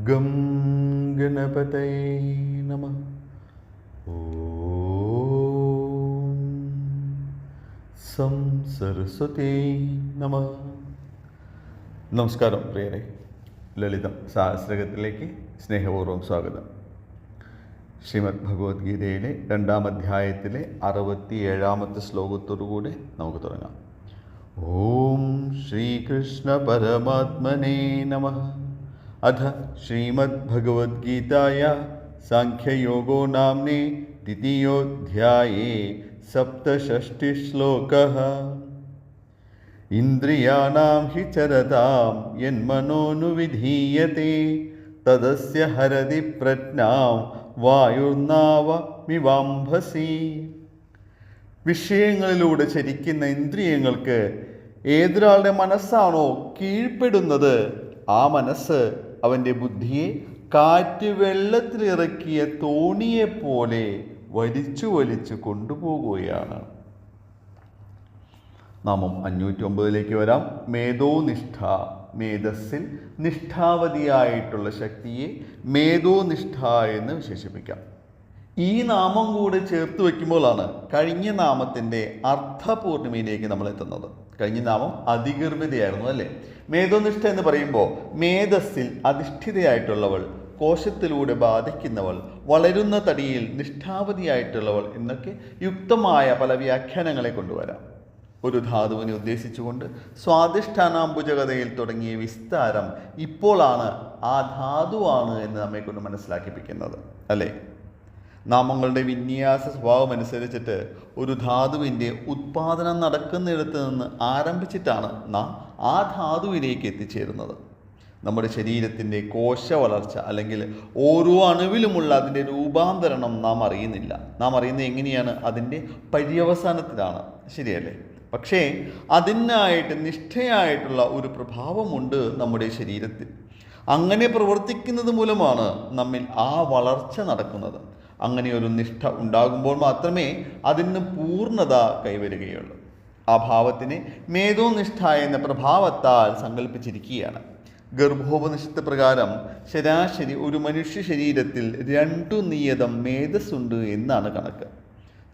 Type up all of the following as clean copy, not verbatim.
Gum ഗണപതയേ നമഃ. ഓം some Saraswati നമഃ. നമസ്കാരം പ്രിയരെ, ലളിതം സഹസ്രകത്തിലേക്ക് സ്നേഹപൂർവ്വം സ്വാഗതം. ശ്രീമദ് ഭഗവത്ഗീതയിലെ 2-ാം അധ്യായത്തിലെ 67-ാമത്തെ ശ്ലോകത്തോടുകൂടി നമുക്ക് തുടങ്ങാം. ഓം ശ്രീകൃഷ്ണ പരമാത്മനേ നമഃ. അഥ ശ്രീമദ് ഭഗവത്ഗീതായ സാഖ്യയോഗോ നാമ്നേ ദ്വിതീയോധ്യായേ സപ്തഷഷ്ഠിശ്ലോകഃ. ഇന്ദ്രിയാണാം ഹി ചരതാം യന്മനോനുവിധീയത്തെ തദസ്യ ഹരതി പ്രജ്ഞാം വായുർനാവമിവാംഭസി. വിഷയങ്ങളിലൂടെ ചരിക്കുന്ന ഇന്ദ്രിയങ്ങൾക്ക് ഏതൊരാളുടെ മനസ്സാണോ കീഴ്പ്പെടുന്നത്, ആ മനസ്സ് അവൻ്റെ ബുദ്ധിയെ കാറ്റ് വെള്ളത്തിലിറക്കിയ തോണിയെപ്പോലെ വലിച്ചു വലിച്ചു കൊണ്ടുപോകുകയാണ്. നാമം 509 വരാം. മേധോനിഷ്ഠ, മേധസ്സിൽ നിഷ്ഠാവതിയായിട്ടുള്ള ശക്തിയെ മേധോനിഷ്ഠ എന്ന് വിശേഷിപ്പിക്കാം. ഈ നാമം കൂടെ ചേർത്ത് വയ്ക്കുമ്പോഴാണ് കഴിഞ്ഞ നാമത്തിൻ്റെ അർത്ഥപൂർണിമയിലേക്ക് നമ്മൾ എത്തുന്നത്. കഴിഞ്ഞ നാമം അധികൃതയായിരുന്നു അല്ലേ? മേധോനിഷ്ഠ എന്ന് പറയുമ്പോൾ മേധസ്സിൽ അധിഷ്ഠിതയായിട്ടുള്ളവൾ, കോശത്തിലൂടെ ബാധിക്കുന്നവൾ, വളരുന്ന തടിയിൽ നിഷ്ഠാവതിയായിട്ടുള്ളവൾ എന്നൊക്കെ യുക്തമായ പല വ്യാഖ്യാനങ്ങളെ കൊണ്ടുവരാം. ഒരു ധാതുവിനെ ഉദ്ദേശിച്ചുകൊണ്ട് സ്വാധിഷ്ഠാനാംബുജകതയിൽ തുടങ്ങിയ വിസ്താരം ഇപ്പോഴാണ് ആ ധാതുവാണ് എന്ന് നമ്മെ കൊണ്ട് മനസ്സിലാക്കിപ്പിക്കുന്നത് അല്ലേ? നാമങ്ങളുടെ വിന്യാസ സ്വഭാവം അനുസരിച്ചിട്ട് ഒരു ധാതുവിൻ്റെ ഉത്പാദനം നടക്കുന്നിടത്ത് നിന്ന് ആരംഭിച്ചിട്ടാണ് നാം ആ ധാതുവിലേക്ക് എത്തിച്ചേരുന്നത്. നമ്മുടെ ശരീരത്തിൻ്റെ കോശ വളർച്ച അല്ലെങ്കിൽ ഓരോ അണുവിലുമുള്ള അതിൻ്റെ രൂപാന്തരണം നാം അറിയുന്നില്ല. നാം അറിയുന്നത് എങ്ങനെയാണ്? അതിൻ്റെ പര്യവസാനത്തിലാണ്, ശരിയല്ലേ? പക്ഷേ അതിനായിട്ട് നിഷ്ഠയായിട്ടുള്ള ഒരു പ്രഭാവമുണ്ട് നമ്മുടെ ശരീരത്തിൽ. അങ്ങനെ പ്രവർത്തിക്കുന്നത് മൂലമാണ് നമ്മിൽ ആ വളർച്ച നടക്കുന്നത്. അങ്ങനെ ഒരു നിഷ്ഠ ഉണ്ടാകുമ്പോൾ മാത്രമേ അതിന് പൂർണ്ണത കൈവരുകയുള്ളൂ. ആ ഭാവത്തിനെ മേധോനിഷ്ഠ എന്ന പ്രഭാവത്താൽ സങ്കല്പിച്ചിരിക്കുകയാണ്. ഗർഭോപനിഷത്ത് പ്രകാരം ശരാശരി ഒരു മനുഷ്യ ശരീരത്തിൽ 2 നിയതം മേധസ്സുണ്ട് എന്നാണ് കണക്ക്.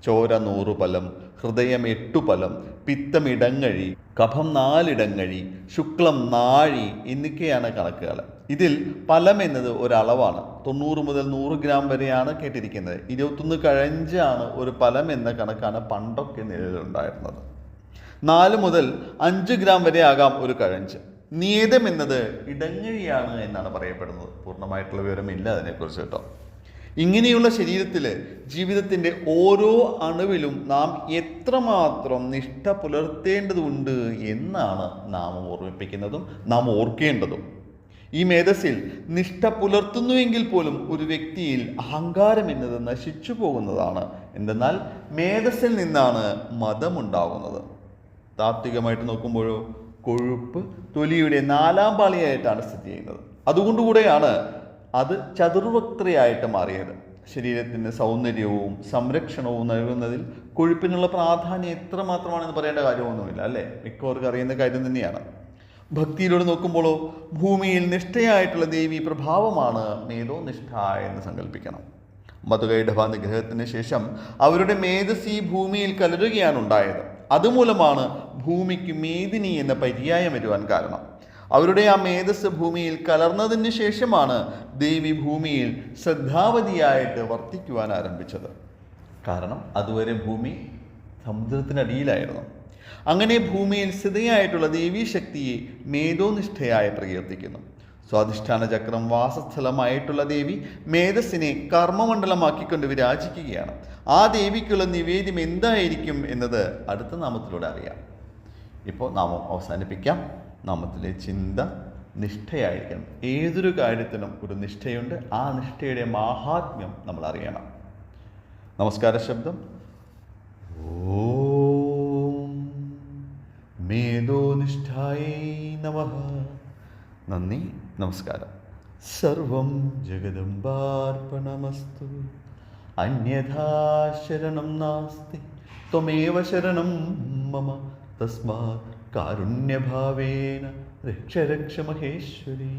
ചോര 100 പലം, ഹൃദയം 8 പലം, പിത്തം ഇടങ്ങഴി, കഫം 4 ഇടങ്ങഴി, ശുക്ലം നാഴി എന്നൊക്കെയാണ് കണക്കുകൾ. ഇതിൽ പലം എന്നത് ഒരളവാണ്. 90 മുതൽ 100 ഗ്രാം വരെയാണ് കേട്ടിരിക്കുന്നത്. 21 കഴഞ്ചാണ് ഒരു പലം എന്ന കണക്കാണ് പണ്ടൊക്കെ നിലവിലുണ്ടായിരുന്നത്. 4 മുതൽ 5 ഗ്രാം വരെ ആകാം ഒരു കഴഞ്ച്. നിയതം എന്നത് ഇടങ്ങഴിയാണ് എന്നാണ് പറയപ്പെടുന്നത്. പൂർണ്ണമായിട്ടുള്ള വിവരമില്ല അതിനെക്കുറിച്ച് കേട്ടോ. ഇങ്ങനെയുള്ള ശരീരത്തിൽ ജീവിതത്തിൻ്റെ ഓരോ അണുവിലും നാം എത്രമാത്രം നിഷ്ഠ പുലർത്തേണ്ടതുണ്ട് എന്നാണ് നാം ഓർമ്മിപ്പിക്കുന്നതും നാം ഓർക്കേണ്ടതും. ഈ മേധസ്സിൽ നിഷ്ഠ പുലർത്തുന്നുവെങ്കിൽ പോലും ഒരു വ്യക്തിയിൽ അഹങ്കാരം എന്നത് നശിച്ചു പോകുന്നതാണ്. എന്തെന്നാൽ മേധസ്സിൽ നിന്നാണ് മതമുണ്ടാകുന്നത്. താത്വികമായിട്ട് നോക്കുമ്പോഴോ കൊഴുപ്പ് തൊലിയുടെ 4-ാം പാളിയായിട്ടാണ് സ്ഥിതി ചെയ്യുന്നത്. അതുകൊണ്ടുകൂടെയാണ് അത് ചതുർവക്ത്രയായിട്ട് മാറിയത്. ശരീരത്തിന് സൗന്ദര്യവും സംരക്ഷണവും നൽകുന്നതിൽ കൊഴുപ്പിനുള്ള പ്രാധാന്യം എത്രമാത്രമാണെന്ന് പറയേണ്ട കാര്യമൊന്നുമില്ല അല്ലേ? മിക്കവർക്കും അറിയുന്ന കാര്യം തന്നെയാണ്. ഭക്തിയിലൂടെ നോക്കുമ്പോഴോ ഭൂമിയിൽ നിഷ്ഠയായിട്ടുള്ള ദേവി പ്രഭാവമാണ് മേധോനിഷ്ഠ എന്ന് സങ്കല്പിക്കണം. മധുകൈഡഭ നിഗ്രഹത്തിന് ശേഷം അവരുടെ മേധസ് ഈ ഭൂമിയിൽ കലരുകയാണ് ഉണ്ടായത്. അതുമൂലമാണ് ഭൂമിക്ക് മേദിനി എന്ന പര്യായം വരുവാൻ കാരണം. അവരുടെ ആ മേധസ് ഭൂമിയിൽ കലർന്നതിന് ശേഷമാണ് ദേവി ഭൂമിയിൽ ശ്രദ്ധാവതിയായിട്ട് വർത്തിക്കുവാൻ ആരംഭിച്ചത്. കാരണം അതുവരെ ഭൂമി സമുദ്രത്തിനടിയിലായിരുന്നു. അങ്ങനെ ഭൂമിയിൽ സ്ഥിതയായിട്ടുള്ള ദേവീശക്തിയെ മേധോനിഷ്ഠയായി പ്രകീർത്തിക്കുന്നു. സ്വാധിഷ്ഠാന ചക്രം വാസസ്ഥലമായിട്ടുള്ള ദേവി മേധസ്സിനെ കർമ്മമണ്ഡലമാക്കിക്കൊണ്ട് വിരാജിക്കുകയാണ്. ആ ദേവിക്കുള്ള നിവേദ്യം എന്തായിരിക്കും എന്നത് അടുത്ത നാമത്തിലൂടെ അറിയാം. ഇപ്പോൾ നാമം അവസാനിപ്പിക്കാം. നാമത്തിലെ ചിന്ത നിഷ്ഠയായിരിക്കണം. ഏതൊരു കാര്യത്തിനും ഒരു നിഷ്ഠയുണ്ട്. ആ നിഷ്ഠയുടെ മാഹാത്മ്യം നമ്മൾ അറിയണം. നമസ്കാര ശബ്ദം ഓം മേധോനിഷ്ഠായൈ നമഃ. നന്ദി, നമസ്കാരം. സർവം ജഗദംബാർപ്പണമസ്തു. അന്യഥാ ശരണം നാസ്തി ത്വമേവ ശരണം മമ. തസ്മാത് കാരുണ്യഭാവേന രക്ഷ രക്ഷ മഹേശ്വരി.